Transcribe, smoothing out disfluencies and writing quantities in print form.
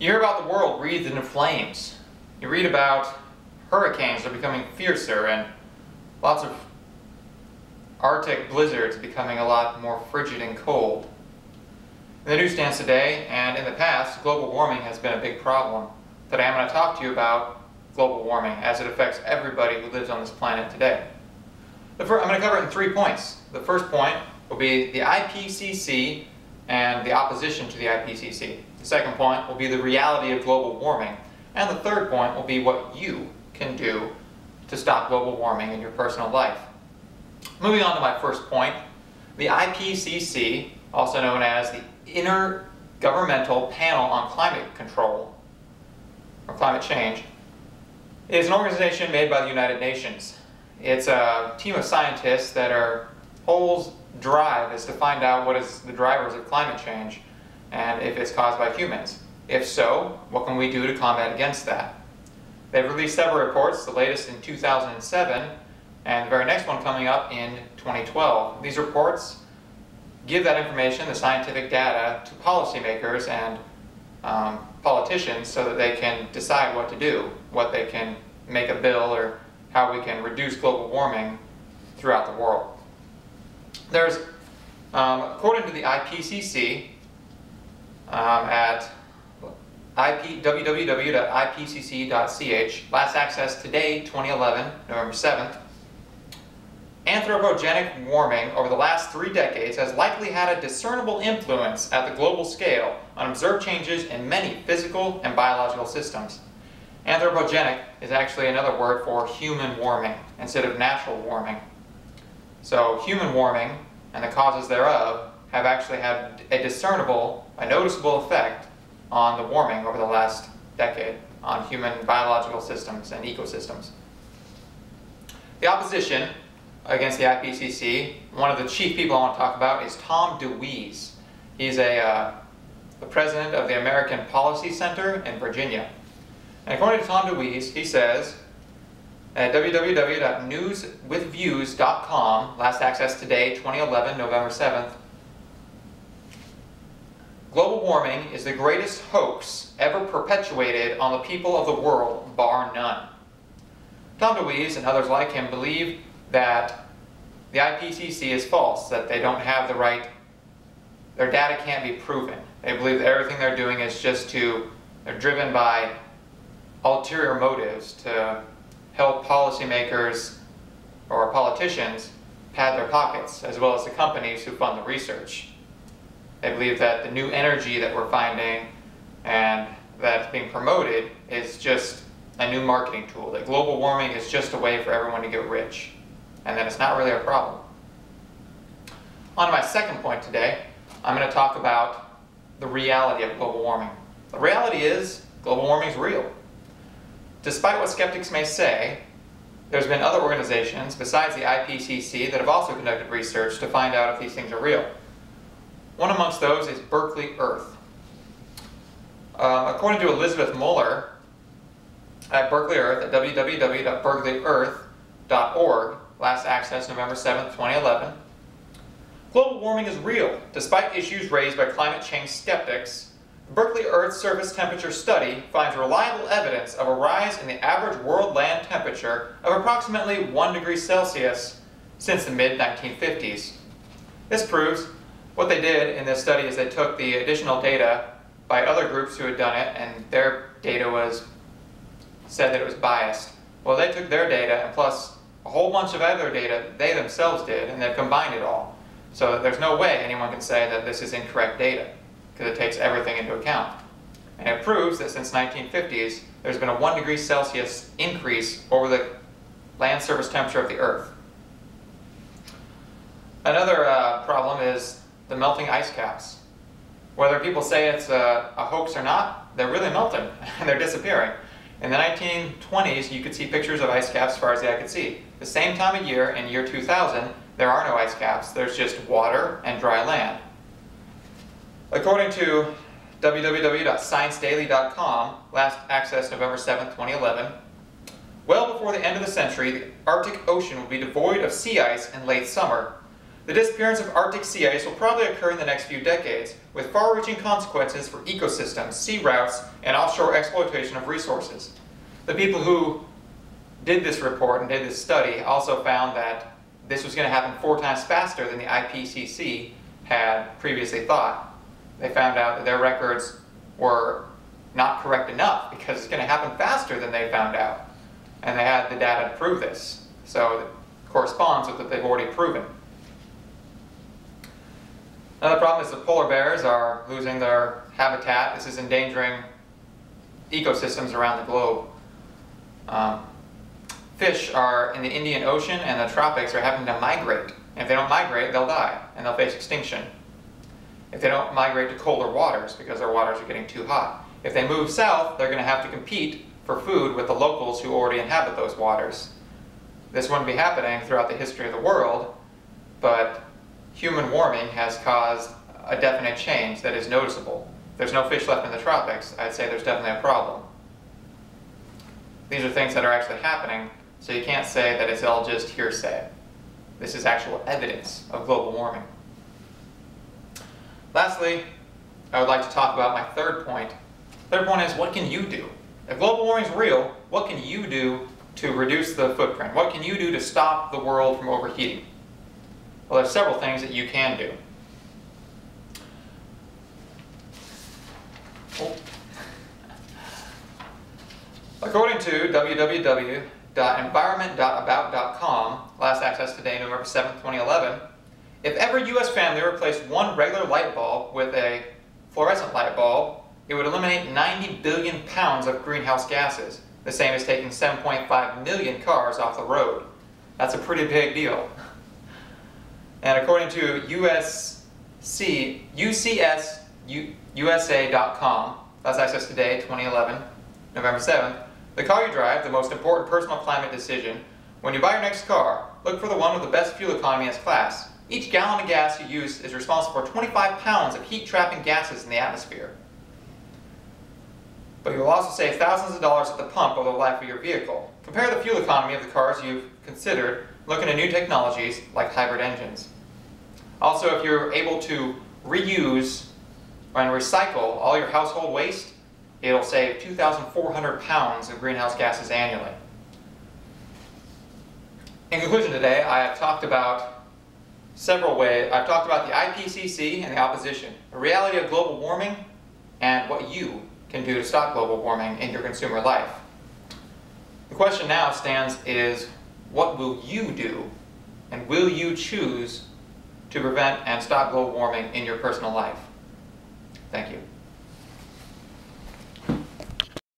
You hear about the world wreathed in flames. You read about hurricanes that are becoming fiercer and lots of Arctic blizzards becoming a lot more frigid and cold. In the newsstands today and in the past, global warming has been a big problem. Today I'm going to talk to you about global warming as it affects everybody who lives on this planet today. I'm going to cover it in 3 points. The first point will be the IPCC and the opposition to the IPCC. The second point will be the reality of global warming. And the third point will be what you can do to stop global warming in your personal life. Moving on to my first point, the IPCC, also known as the Intergovernmental Panel on Climate Control, or Climate Change, is an organization made by the United Nations. It's a team of scientists that are whole drive is to find out what is the drivers of climate change and if it's caused by humans. If so, what can we do to combat against that? They've released several reports, the latest in 2007 and the very next one coming up in 2012. These reports give that information, the scientific data, to policymakers and politicians so that they can decide what to do, what they can make a bill or how we can reduce global warming throughout the world. There's, according to the IPCC, at www.ipcc.ch, last access today, 2011, November 7th, anthropogenic warming over the last 3 decades has likely had a discernible influence at the global scale on observed changes in many physical and biological systems. Anthropogenic is actually another word for human warming instead of natural warming. So human warming and the causes thereof have actually had a discernible, a noticeable effect on the warming over the last decade on human biological systems and ecosystems. The opposition against the IPCC, one of the chief people I want to talk about is Tom DeWeese. He's the president of the American Policy Center in Virginia. And according to Tom DeWeese, he says at www.newswithviews.com, last access today, 2011, November 7th, global warming is the greatest hoax ever perpetuated on the people of the world, bar none. Tom DeWeese and others like him believe that the IPCC is false, that they don't have the right, their data can't be proven. They believe that everything they're doing is just they're driven by ulterior motives to help policymakers or politicians pad their pockets, as well as the companies who fund the research. They believe that the new energy that we're finding and that's being promoted is just a new marketing tool, that global warming is just a way for everyone to get rich, and that it's not really a problem. On to my second point today, I'm going to talk about the reality of global warming. The reality is global warming is real. Despite what skeptics may say, there's been other organizations besides the IPCC that have also conducted research to find out if these things are real. One amongst those is Berkeley Earth. According to Elizabeth Muller at Berkeley Earth at www.berkeleyearth.org, last access November 7th, 2011, global warming is real. Despite issues raised by climate change skeptics, the Berkeley Earth Surface Temperature Study finds reliable evidence of a rise in the average world land temperature of approximately 1 degree Celsius since the mid-1950s. This proves what they did in this study is they took the additional data by other groups who had done it, and their data said that it was biased. Well, they took their data and plus a whole bunch of other data they themselves did, and they've combined it all. So there's no way anyone can say that this is incorrect data, because it takes everything into account. And it proves that since 1950s, there's been a 1 degree Celsius increase over the land surface temperature of the Earth. Another problem is the melting ice caps. Whether people say it's a hoax or not, they're really melting and they're disappearing. In the 1920s, you could see pictures of ice caps as far as the eye could see. The same time of year, in year 2000, there are no ice caps. There's just water and dry land. According to www.sciencedaily.com, last access November 7th, 2011, well before the end of the century, the Arctic Ocean will be devoid of sea ice in late summer. The disappearance of Arctic sea ice will probably occur in the next few decades, with far-reaching consequences for ecosystems, sea routes, and offshore exploitation of resources. The people who did this report and did this study also found that this was going to happen 4 times faster than the IPCC had previously thought. They found out that their records were not correct enough because it's going to happen faster than they found out. And they had the data to prove this. So it corresponds with what they've already proven. Another problem is that polar bears are losing their habitat. This is endangering ecosystems around the globe. Fish are in the Indian Ocean and the tropics are having to migrate. And if they don't migrate, they'll die and they'll face extinction. If they don't migrate to colder waters because their waters are getting too hot. If they move south, they're going to have to compete for food with the locals who already inhabit those waters. This wouldn't be happening throughout the history of the world, but human warming has caused a definite change that is noticeable. If there's no fish left in the tropics, I'd say there's definitely a problem. These are things that are actually happening, so you can't say that it's all just hearsay. This is actual evidence of global warming. Lastly, I would like to talk about my third point. Third point is, what can you do? If global warming is real, what can you do to reduce the footprint? What can you do to stop the world from overheating? Well, there's several things that you can do. According to www.environment.about.com, last access today, November 7, 2011, if every U.S. family replaced one regular light bulb with a fluorescent light bulb, it would eliminate 90 billion pounds of greenhouse gases, the same as taking 7.5 million cars off the road. That's a pretty big deal. And according to UCSUSA.com, last access today, 2011, November 7th, the car you drive, the most important personal climate decision. When you buy your next car, look for the one with the best fuel economy as class. Each gallon of gas you use is responsible for 25 pounds of heat-trapping gases in the atmosphere. But you will also save thousands of dollars at the pump over the life of your vehicle. Compare the fuel economy of the cars you've considered, looking at new technologies like hybrid engines. Also, if you're able to reuse and recycle all your household waste, it'll save 2,400 pounds of greenhouse gases annually. In conclusion today, I have talked about several ways. I've talked about the IPCC and the opposition, the reality of global warming, and what you can do to stop global warming in your consumer life. The question now stands is, what will you do, and will you choose to prevent and stop global warming in your personal life? Thank you.